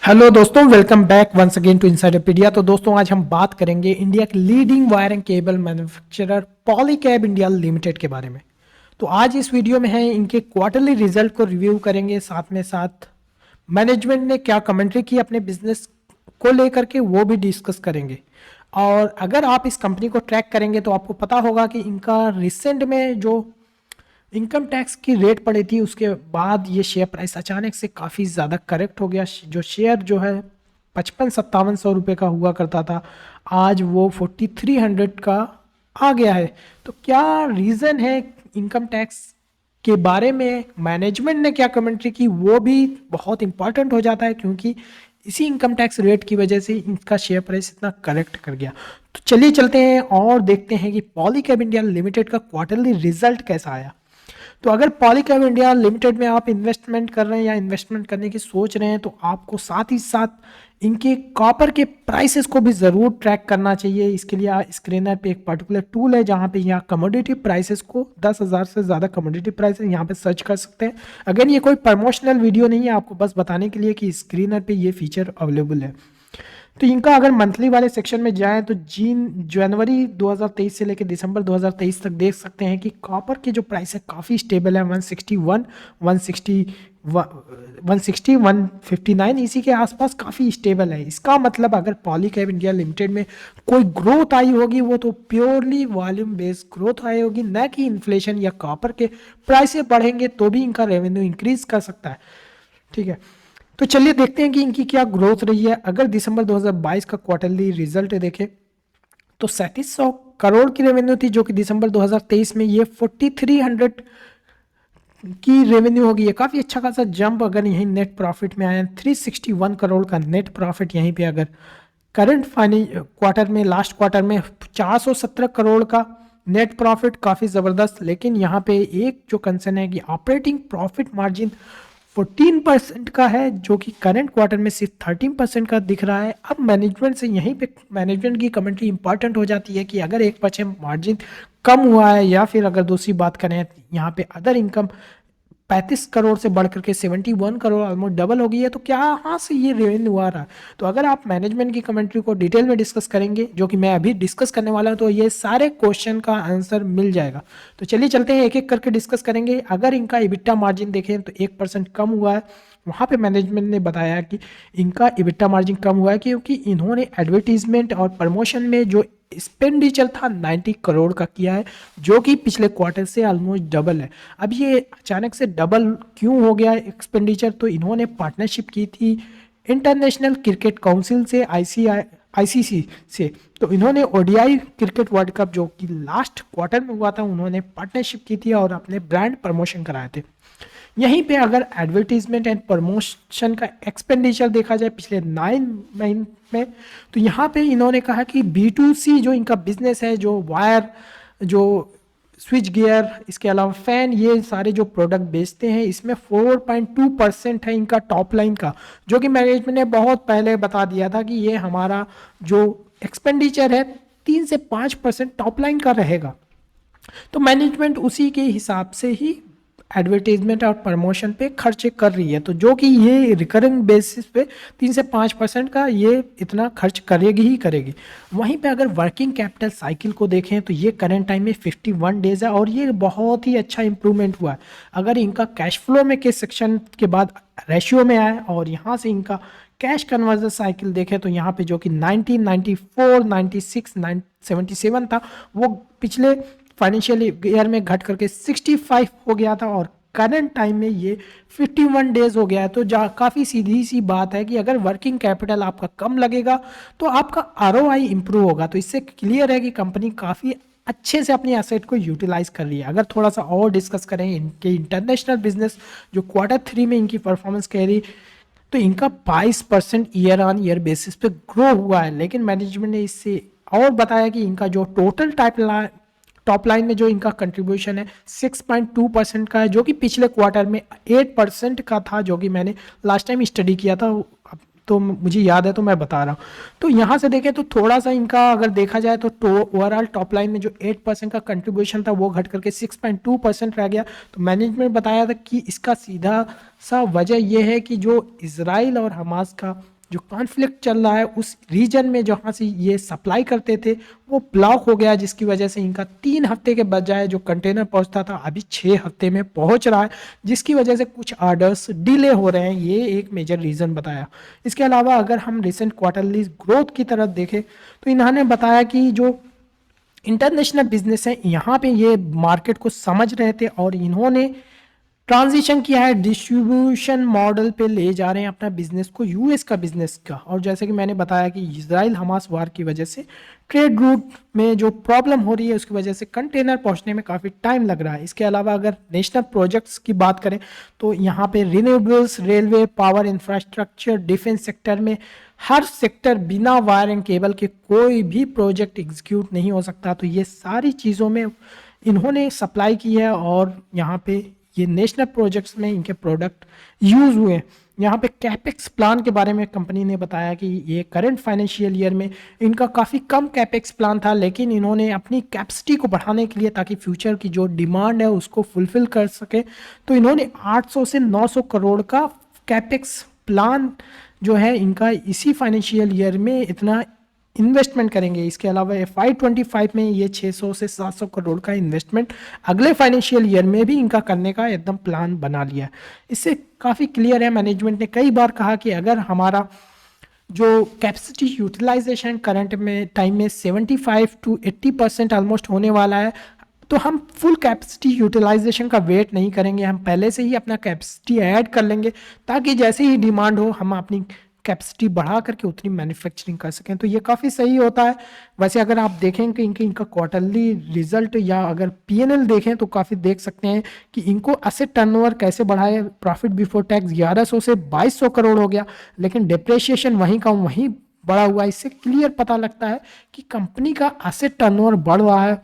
Hello दोस्तों, welcome back once again to Insiderpedia. तो दोस्तों, आज हम बात करेंगे इंडिया के leading wire and cable manufacturer Polycab India Limited के बारे में। तो आज इस वीडियो में है इनके क्वार्टरली रिजल्ट को रिव्यू करेंगे, साथ में साथ मैनेजमेंट ने क्या कमेंट्री की अपने बिजनेस को लेकर के वो भी डिस्कस करेंगे। और अगर आप इस कंपनी को ट्रैक करेंगे तो आपको पता होगा कि इनका रिसेंट में जो इनकम टैक्स की रेट पड़ी थी उसके बाद ये शेयर प्राइस अचानक से काफ़ी ज़्यादा करेक्ट हो गया। जो शेयर जो है 55-57 सौ रुपये का हुआ करता था, आज वो 4300 का आ गया है। तो क्या रीज़न है? इनकम टैक्स के बारे में मैनेजमेंट ने क्या कमेंट्री की वो भी बहुत इंपॉर्टेंट हो जाता है, क्योंकि इसी इनकम टैक्स रेट की वजह से इनका शेयर प्राइस इतना करेक्ट कर गया। तो चलिए चलते हैं और देखते हैं कि पॉलीकैब इंडिया लिमिटेड का क्वार्टरली रिजल्ट कैसा आया। तो अगर पॉलीकैब इंडिया लिमिटेड में आप इन्वेस्टमेंट कर रहे हैं या इन्वेस्टमेंट करने की सोच रहे हैं तो आपको साथ ही साथ इनके कॉपर के प्राइसेस को भी ज़रूर ट्रैक करना चाहिए। इसके लिए स्क्रीनर पे एक पर्टिकुलर टूल है जहाँ पे यहाँ कमोडिटी प्राइसेस को 10,000 से ज़्यादा कमोडिटी प्राइसेस यहाँ पे सर्च कर सकते हैं। अगर ये कोई प्रमोशनल वीडियो नहीं है, आपको बस बताने के लिए कि स्क्रीनर पे ये फीचर अवेलेबल है। तो इनका अगर मंथली वाले सेक्शन में जाएं तो जनवरी 2023 से लेकर दिसंबर 2023 तक देख सकते हैं कि कॉपर की जो प्राइस है काफ़ी स्टेबल है। 161 160 160 159 इसी के आसपास काफ़ी स्टेबल है। इसका मतलब अगर पॉलीकैब इंडिया लिमिटेड में कोई ग्रोथ आई होगी वो तो प्योरली वॉल्यूम बेस्ड ग्रोथ आई होगी, न कि इन्फ्लेशन या कॉपर के प्राइसेस बढ़ेंगे तो भी इनका रेवेन्यू इंक्रीज कर सकता है। ठीक है, तो चलिए देखते हैं कि इनकी क्या ग्रोथ रही है। अगर दिसंबर 2022 का क्वार्टरली रिजल्ट देखें तो 3700 करोड़ की रेवेन्यू थी, जो कि दिसंबर 2023 में ये 4300 की रेवेन्यू होगी। ये काफ़ी अच्छा खासा जंप अगर यहीं नेट प्रॉफिट में आया। 361 करोड़ का नेट प्रॉफिट यहीं पे अगर करंट क्वार्टर में, लास्ट क्वार्टर में 417 करोड़ का नेट प्रॉफिट, काफ़ी ज़बरदस्त। लेकिन यहाँ पे एक जो कंसर्न है कि ऑपरेटिंग प्रॉफिट मार्जिन 14% का है, जो कि करंट क्वार्टर में सिर्फ 13% का दिख रहा है। अब मैनेजमेंट से यहीं पे मैनेजमेंट की कमेंट्री इंपॉर्टेंट हो जाती है कि अगर 1% मार्जिन कम हुआ है, या फिर अगर दूसरी बात करें यहाँ पे अदर इनकम 35 करोड़ से बढ़ करके 71 करोड़, ऑलमोस्ट डबल हो गई है, तो क्या यहाँ से ये रेवेन्यू आ रहा है? तो अगर आप मैनेजमेंट की कमेंट्री को डिटेल में डिस्कस करेंगे, जो कि मैं अभी डिस्कस करने वाला हूँ, तो ये सारे क्वेश्चन का आंसर मिल जाएगा। तो चलिए चलते हैं, एक एक करके डिस्कस करेंगे। अगर इनका इबिट्टा मार्जिन देखें तो 1% कम हुआ है। वहाँ पे मैनेजमेंट ने बताया कि इनका इबिट्टा मार्जिन कम हुआ है क्योंकि इन्होंने एडवर्टीजमेंट और प्रमोशन में जो एक्सपेंडिचर था 90 करोड़ का किया है, जो कि पिछले क्वार्टर से ऑलमोस्ट डबल है। अब ये अचानक से डबल क्यों हो गया एक्सपेंडिचर? तो इन्होंने पार्टनरशिप की थी इंटरनेशनल क्रिकेट काउंसिल से, आईसीसी से। तो इन्होंने ओडीआई क्रिकेट वर्ल्ड कप जो कि लास्ट क्वार्टर में हुआ था, उन्होंने पार्टनरशिप की थी और अपने ब्रांड प्रमोशन कराए थे। यहीं पे अगर एडवर्टीजमेंट एंड प्रमोशन का एक्सपेंडिचर देखा जाए पिछले 9 महीने में, तो यहाँ पे इन्होंने कहा कि B2C जो इनका बिजनेस है, जो वायर, जो स्विच गियर, इसके अलावा फैन, ये सारे जो प्रोडक्ट बेचते हैं, इसमें 4.2% है इनका टॉप लाइन का, जो कि मैनेजमेंट ने बहुत पहले बता दिया था कि ये हमारा जो एक्सपेंडिचर है 3 से 5% टॉप लाइन का रहेगा। तो मैनेजमेंट उसी के हिसाब से ही एडवर्टीजमेंट और प्रमोशन पे खर्चे कर रही है, तो जो कि ये रिकरिंग बेसिस पे 3 से 5% का ये इतना खर्च करेगी ही करेगी। वहीं पे अगर वर्किंग कैपिटल साइकिल को देखें तो ये करंट टाइम में 51 डेज है और ये बहुत ही अच्छा इंप्रूवमेंट हुआ है। अगर इनका कैश फ्लो में के सेक्शन के बाद रेशियो में आए और यहाँ से इनका कैश कन्वर्जन साइकिल देखें तो यहाँ पे जो कि 1994 96 77 था, वो पिछले फाइनेंशियल ईयर में घट करके 65 हो गया था और करंट टाइम में ये 51 डेज हो गया है। तो काफ़ी सीधी सी बात है कि अगर वर्किंग कैपिटल आपका कम लगेगा तो आपका आरओआई इंप्रूव होगा। तो इससे क्लियर है कि कंपनी काफ़ी अच्छे से अपनी एसेट को यूटिलाइज कर रही है। अगर थोड़ा सा और डिस्कस करें इनके इंटरनेशनल बिजनेस, जो क्वार्टर 3 में इनकी परफॉर्मेंस कह रही, तो इनका 22% ईयर ऑन ईयर बेसिस पे ग्रो हुआ है। लेकिन मैनेजमेंट ने इससे और बताया कि इनका जो टोटल टॉप लाइन में जो इनका कंट्रीब्यूशन है 6.2% का है, जो कि पिछले क्वार्टर में 8% का था, जो कि मैंने लास्ट टाइम स्टडी किया था। तो मुझे याद है तो मैं बता रहा हूँ। तो यहाँ से देखें तो थोड़ा सा इनका अगर देखा जाए तो ओवरऑल टॉप लाइन में जो 8% का कंट्रीब्यूशन था वो घट करके 6.2% रह गया। तो मैनेजमेंट बताया था कि इसका सीधा सा वजह यह है कि जो इजराइल और हमास का जो कॉन्फ्लिक्ट चल रहा है उस रीजन में जहाँ से ये सप्लाई करते थे वो ब्लॉक हो गया, जिसकी वजह से इनका 3 हफ्ते के बजाय जो कंटेनर पहुंचता था अभी 6 हफ्ते में पहुंच रहा है, जिसकी वजह से कुछ ऑर्डर्स डिले हो रहे हैं। ये एक मेजर रीज़न बताया। इसके अलावा अगर हम रिसेंट क्वार्टरली ग्रोथ की तरफ देखें तो इन्होंने बताया कि जो इंटरनेशनल बिजनेस है यहाँ पे ये मार्केट को समझ रहे थे और इन्होंने ट्रांजिशन किया है, डिस्ट्रीब्यूशन मॉडल पे ले जा रहे हैं अपना बिजनेस को, यूएस का बिजनेस का। और जैसे कि मैंने बताया कि इजराइल हमास वार की वजह से ट्रेड रूट में जो प्रॉब्लम हो रही है उसकी वजह से कंटेनर पहुंचने में काफ़ी टाइम लग रहा है। इसके अलावा अगर नेशनल प्रोजेक्ट्स की बात करें तो यहाँ पे renewables, railway, power infrastructure, defence sector में हर सेक्टर बिना वायर एंड केबल के कोई भी प्रोजेक्ट एग्जीक्यूट नहीं हो सकता। तो ये सारी चीज़ों में इन्होंने सप्लाई की है और यहाँ पे ये नेशनल प्रोजेक्ट्स में इनके प्रोडक्ट यूज हुए हैं। यहाँ पे कैपेक्स प्लान के बारे में कंपनी ने बताया कि ये करंट फाइनेंशियल ईयर में इनका काफ़ी कम कैपेक्स प्लान था, लेकिन इन्होंने अपनी कैपेसिटी को बढ़ाने के लिए ताकि फ्यूचर की जो डिमांड है उसको फुलफिल कर सके तो इन्होंने 800 से 900 करोड़ का कैपेक्स प्लान जो है इनका इसी फाइनेंशियल ईयर में इतना इन्वेस्टमेंट करेंगे। इसके अलावा FY25 में ये 600 से 700 करोड़ का इन्वेस्टमेंट अगले फाइनेंशियल ईयर में भी इनका करने का एकदम प्लान बना लिया है। इससे काफ़ी क्लियर है, मैनेजमेंट ने कई बार कहा कि अगर हमारा जो कैपेसिटी यूटिलाइजेशन करंट में टाइम में 75 to 80% ऑलमोस्ट होने वाला है तो हम फुल कैपेसिटी यूटिलाइजेशन का वेट नहीं करेंगे, हम पहले से ही अपना कैपेसिटी ऐड कर लेंगे ताकि जैसे ही डिमांड हो हम अपनी कैपेसिटी बढ़ा करके उतनी मैन्युफैक्चरिंग कर सकें। तो ये काफ़ी सही होता है। वैसे अगर आप देखें कि इनका क्वार्टरली रिजल्ट या अगर पीएनएल देखें तो काफ़ी देख सकते हैं कि इनको एसेट टर्नओवर कैसे बढ़ाए। प्रॉफिट बिफोर टैक्स 1100 से 2200 करोड़ हो गया, लेकिन डिप्रेशिएशन वहीं का वहीं बढ़ा हुआ है। इससे क्लियर पता लगता है कि कंपनी का एसेट टर्नओवर बढ़ रहा है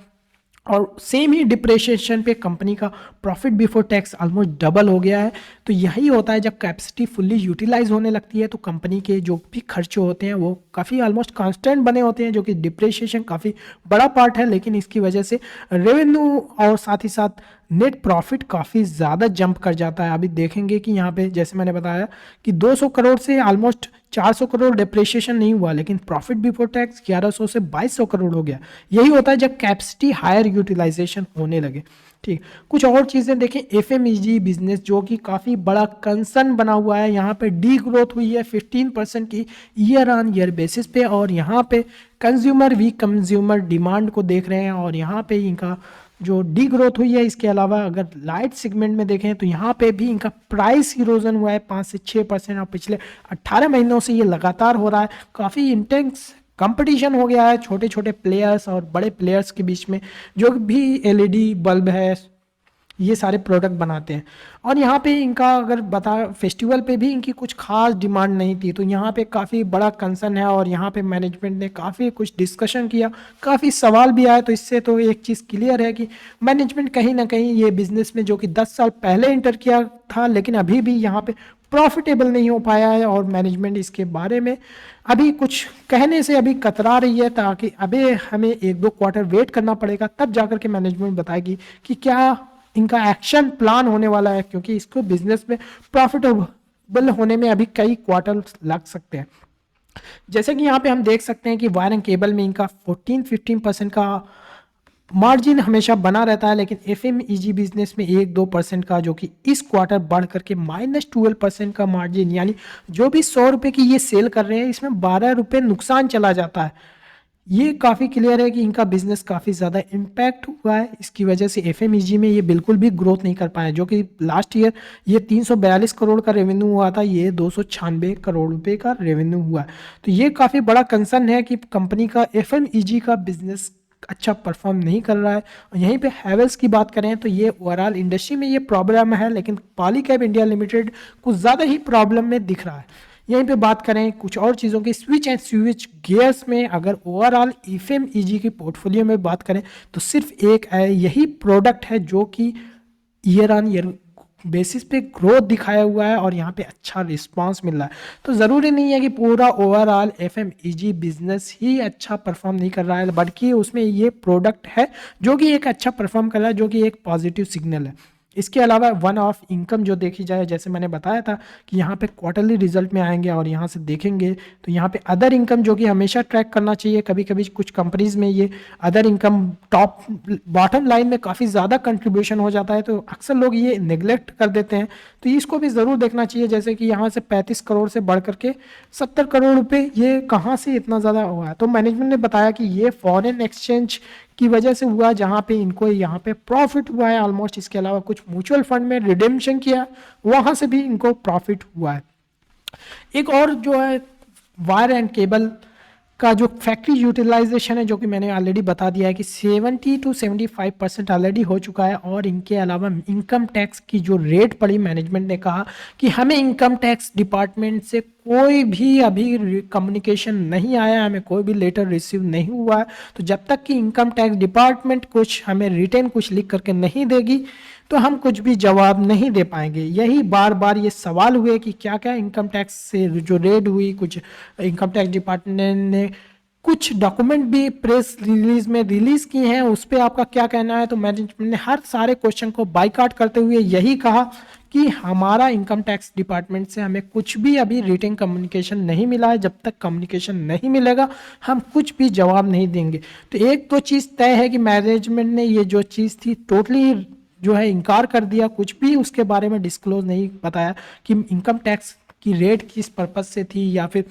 और सेम ही डिप्रेशिएशन पे कंपनी का profit before tax almost double हो गया है। तो यही होता है जब कैपेसिटी फुल्ली यूटिलाइज होने लगती है तो कंपनी के जो भी खर्चे होते हैं वो काफ़ी ऑलमोस्ट कांस्टेंट बने होते हैं, जो कि डिप्रेशिएशन काफ़ी बड़ा पार्ट है, लेकिन इसकी वजह से रेवेन्यू और साथ ही साथ नेट प्रॉफिट काफ़ी ज़्यादा जंप कर जाता है। अभी देखेंगे कि यहाँ पे जैसे मैंने बताया कि 200 करोड़ से ऑलमोस्ट 400 करोड़ डिप्रेशिएशन नहीं हुआ, लेकिन प्रॉफिट बिफोर टैक्स 1100 से 2200 करोड़ हो गया। यही होता है जब कैपेसिटी हायर यूटिलाइजेशन होने लगे। ठीक, कुछ और चीज़ें देखें। एफएमईजी बिजनेस जो कि काफ़ी बड़ा कंसर्न बना हुआ है, यहाँ पे डी ग्रोथ हुई है 15% की ईयर ऑन ईयर बेसिस पे और यहाँ पे कंज्यूमर वीक कंज्यूमर डिमांड को देख रहे हैं और यहाँ पे इनका जो डी ग्रोथ हुई है। इसके अलावा अगर लाइट सेगमेंट में देखें तो यहाँ पे भी इनका प्राइस इरोजन हुआ है 5 से 6% और पिछले 18 महीनों से ये लगातार हो रहा है। काफ़ी इंटेंस कंपटीशन हो गया है छोटे छोटे प्लेयर्स और बड़े प्लेयर्स के बीच में, जो भी एलईडी बल्ब है ये सारे प्रोडक्ट बनाते हैं। और यहाँ पे इनका अगर बता फेस्टिवल पे भी इनकी कुछ खास डिमांड नहीं थी, तो यहाँ पे काफ़ी बड़ा कंसर्न है और यहाँ पे मैनेजमेंट ने काफ़ी कुछ डिस्कशन किया, काफ़ी सवाल भी आए। तो इससे तो एक चीज़ क्लियर है कि मैनेजमेंट कहीं ना कहीं ये बिजनेस में जो कि 10 साल पहले इंटर किया था लेकिन अभी भी यहाँ पे प्रॉफिटेबल नहीं हो पाया है और मैनेजमेंट इसके बारे में अभी कुछ कहने से अभी कतरा रही है, ताकि अभी हमें 1-2 क्वार्टर वेट करना पड़ेगा तब जाकर के मैनेजमेंट बताएगी कि क्या इनका एक्शन प्लान होने वाला है, क्योंकि इसको बिजनेस में प्रॉफिटेबल होने में अभी कई क्वार्टर लग सकते हैं। जैसे कि यहाँ पे हम देख सकते हैं कि वायर एंड केबल में इनका 14-15% का मार्जिन हमेशा बना रहता है, लेकिन एफएमईजी बिजनेस में 1-2% का, जो कि इस क्वार्टर बढ़ करके -12% का मार्जिन, यानी जो भी 100 रुपये की ये सेल कर रहे हैं इसमें 12 रुपये नुकसान चला जाता है। ये काफ़ी क्लियर है कि इनका बिजनेस काफ़ी ज़्यादा इम्पैक्ट हुआ है। इसकी वजह से एफएमईजी में ये बिल्कुल भी ग्रोथ नहीं कर पाए, जो कि लास्ट ईयर ये 342 करोड़ का रेवेन्यू हुआ था, ये 296 करोड़ रुपए का रेवेन्यू हुआ। तो ये काफ़ी बड़ा कंसर्न है कि कंपनी का एफएमईजी का बिजनेस अच्छा परफॉर्म नहीं कर रहा है। और यहीं पे हैवेल्स की बात करें तो ये ओवरऑल इंडस्ट्री में ये प्रॉब्लम है, लेकिन पॉलीकैब इंडिया लिमिटेड कुछ ज़्यादा ही प्रॉब्लम में दिख रहा है। यहीं पे बात करें कुछ और चीज़ों की, स्विच एंड स्विच गियर्स में अगर ओवरऑल एफएमईजी की पोर्टफोलियो में बात करें तो सिर्फ एक यही प्रोडक्ट है जो कि ईयर ऑन ईयर बेसिस पे ग्रोथ दिखाया हुआ है और यहाँ पे अच्छा रिस्पांस मिल रहा है। तो ज़रूरी नहीं है कि पूरा ओवरऑल एफएमईजी बिजनेस ही अच्छा परफॉर्म नहीं कर रहा है, बल्कि उसमें ये प्रोडक्ट है जो कि एक अच्छा परफॉर्म कर रहा है, जो कि एक पॉजिटिव सिग्नल है। इसके अलावा वन ऑफ इनकम जो देखी जाए, जैसे मैंने बताया था कि यहाँ पे क्वार्टरली रिजल्ट में आएंगे और यहाँ से देखेंगे तो यहाँ पे अदर इनकम जो कि हमेशा ट्रैक करना चाहिए। कभी कभी कुछ कंपनीज में ये other income top bottom line में काफ़ी ज़्यादा कंट्रीब्यूशन हो जाता है, तो अक्सर लोग ये नेग्लेक्ट कर देते हैं। तो इसको भी ज़रूर देखना चाहिए, जैसे कि यहाँ से 35 करोड़ से बढ़ करके 70 करोड़ रुपए, ये कहाँ से इतना ज़्यादा हुआ है। तो मैनेजमेंट ने बताया कि ये फॉरेन एक्सचेंज की वजह से हुआ, जहाँ पे इनको यहाँ पे प्रॉफिट हुआ है ऑलमोस्ट। इसके अलावा कुछ म्यूचुअल फंड में रिडेम्पशन किया, वहाँ से भी इनको प्रॉफिट हुआ है। एक और जो है वायर एंड केबल का जो फैक्ट्री यूटिलाइजेशन है, जो कि मैंने ऑलरेडी बता दिया है कि 70 to 75% ऑलरेडी हो चुका है। और इनके अलावा इनकम टैक्स की जो रेट पड़ी, मैनेजमेंट ने कहा कि हमें इनकम टैक्स डिपार्टमेंट से कोई भी अभी कम्युनिकेशन नहीं आया, हमें कोई भी लेटर रिसीव नहीं हुआ है। तो जब तक कि इनकम टैक्स डिपार्टमेंट कुछ हमें रिटर्न कुछ लिख करके नहीं देगी तो हम कुछ भी जवाब नहीं दे पाएंगे। यही बार बार ये सवाल हुए कि क्या क्या इनकम टैक्स से जो रेड हुई, कुछ इनकम टैक्स डिपार्टमेंट ने कुछ डॉक्यूमेंट भी प्रेस रिलीज में रिलीज किए हैं, उस पर आपका क्या कहना है। तो मैनेजमेंट ने हर सारे क्वेश्चन को बाइकाट करते हुए यही कहा कि हमारा इनकम टैक्स डिपार्टमेंट से हमें कुछ भी अभी रिटन कम्युनिकेशन नहीं मिला है, जब तक कम्युनिकेशन नहीं मिलेगा हम कुछ भी जवाब नहीं देंगे। तो एक तो चीज़ तय है कि मैनेजमेंट ने ये जो चीज़ थी टोटली जो है इनकार कर दिया, कुछ भी उसके बारे में डिस्क्लोज नहीं बताया कि इनकम टैक्स की रेट किस पर्पज से थी, या फिर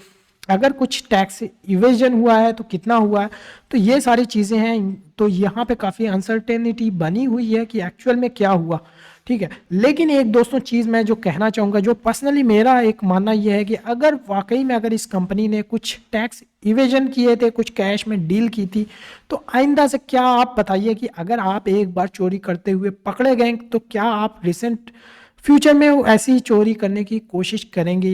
अगर कुछ टैक्स इवेजन हुआ है तो कितना हुआ है। तो ये सारी चीज़ें हैं। तो यहाँ पे काफ़ी अनसर्टेनिटी बनी हुई है कि एक्चुअल में क्या हुआ, ठीक है। लेकिन एक दोस्तों चीज़ मैं जो कहना चाहूँगा, जो पर्सनली मेरा एक मानना यह है कि अगर वाकई में अगर इस कंपनी ने कुछ टैक्स इवेजन किए थे, कुछ कैश में डील की थी, तो आइंदा से क्या आप बताइए कि अगर आप एक बार चोरी करते हुए पकड़े गए तो क्या आप रिसेंट फ्यूचर में ऐसी चोरी करने की कोशिश करेंगे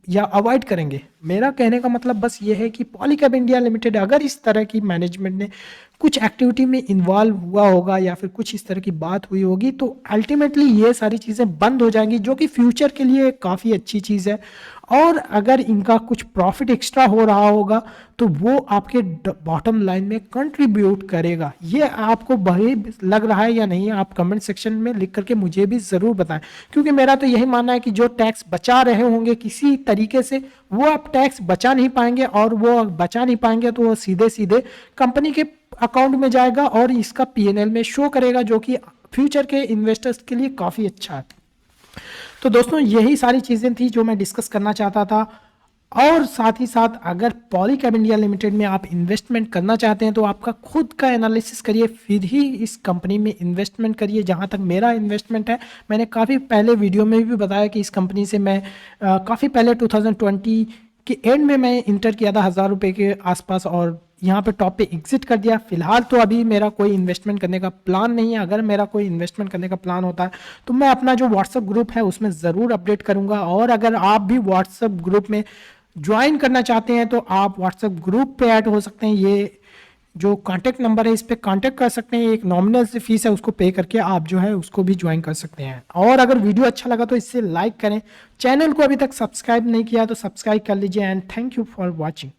या अवॉइड करेंगे। मेरा कहने का मतलब बस ये है कि पॉलीकैब इंडिया लिमिटेड अगर इस तरह की मैनेजमेंट ने कुछ एक्टिविटी में इन्वॉल्व हुआ होगा या फिर कुछ इस तरह की बात हुई होगी, तो अल्टीमेटली ये सारी चीज़ें बंद हो जाएंगी, जो कि फ्यूचर के लिए काफ़ी अच्छी चीज़ है। और अगर इनका कुछ प्रॉफिट एक्स्ट्रा हो रहा होगा तो वो आपके बॉटम लाइन में कंट्रीब्यूट करेगा। ये आपको वही लग रहा है या नहीं, आप कमेंट सेक्शन में लिख करके मुझे भी ज़रूर बताएं, क्योंकि मेरा तो यही मानना है कि जो टैक्स बचा रहे होंगे किसी तरीके से, वो आप टैक्स बचा नहीं पाएंगे, और वो बचा नहीं पाएंगे तो वो सीधे सीधे कंपनी के अकाउंट में जाएगा और इसका पीएनएल में शो करेगा, जो कि फ्यूचर के इन्वेस्टर्स के लिए काफ़ी अच्छा है। तो दोस्तों यही सारी चीज़ें थी जो मैं डिस्कस करना चाहता था। और साथ ही साथ अगर पॉलीकैब इंडिया लिमिटेड में आप इन्वेस्टमेंट करना चाहते हैं तो आपका खुद का एनालिसिस करिए, फिर ही इस कंपनी में इन्वेस्टमेंट करिए। जहां तक मेरा इन्वेस्टमेंट है, मैंने काफ़ी पहले वीडियो में भी बताया कि इस कंपनी से मैं काफ़ी पहले 2020 के एंड में मैं इंटर किया था 1000 रुपये के आसपास, और यहाँ पे टॉप पे एग्जिट कर दिया। फिलहाल तो अभी मेरा कोई इन्वेस्टमेंट करने का प्लान नहीं है। अगर मेरा कोई इन्वेस्टमेंट करने का प्लान होता है तो मैं अपना जो व्हाट्सअप ग्रुप है उसमें ज़रूर अपडेट करूँगा। और अगर आप भी व्हाट्सअप ग्रुप में ज्वाइन करना चाहते हैं तो आप व्हाट्सएप ग्रुप पे ऐड हो सकते हैं। ये जो कांटेक्ट नंबर है इस पे कांटेक्ट कर सकते हैं, एक नॉमिनल से फीस है उसको पे करके आप जो है उसको भी ज्वाइन कर सकते हैं। और अगर वीडियो अच्छा लगा तो इससे लाइक करें, चैनल को अभी तक सब्सक्राइब नहीं किया तो सब्सक्राइब कर लीजिए। And thank you for watching.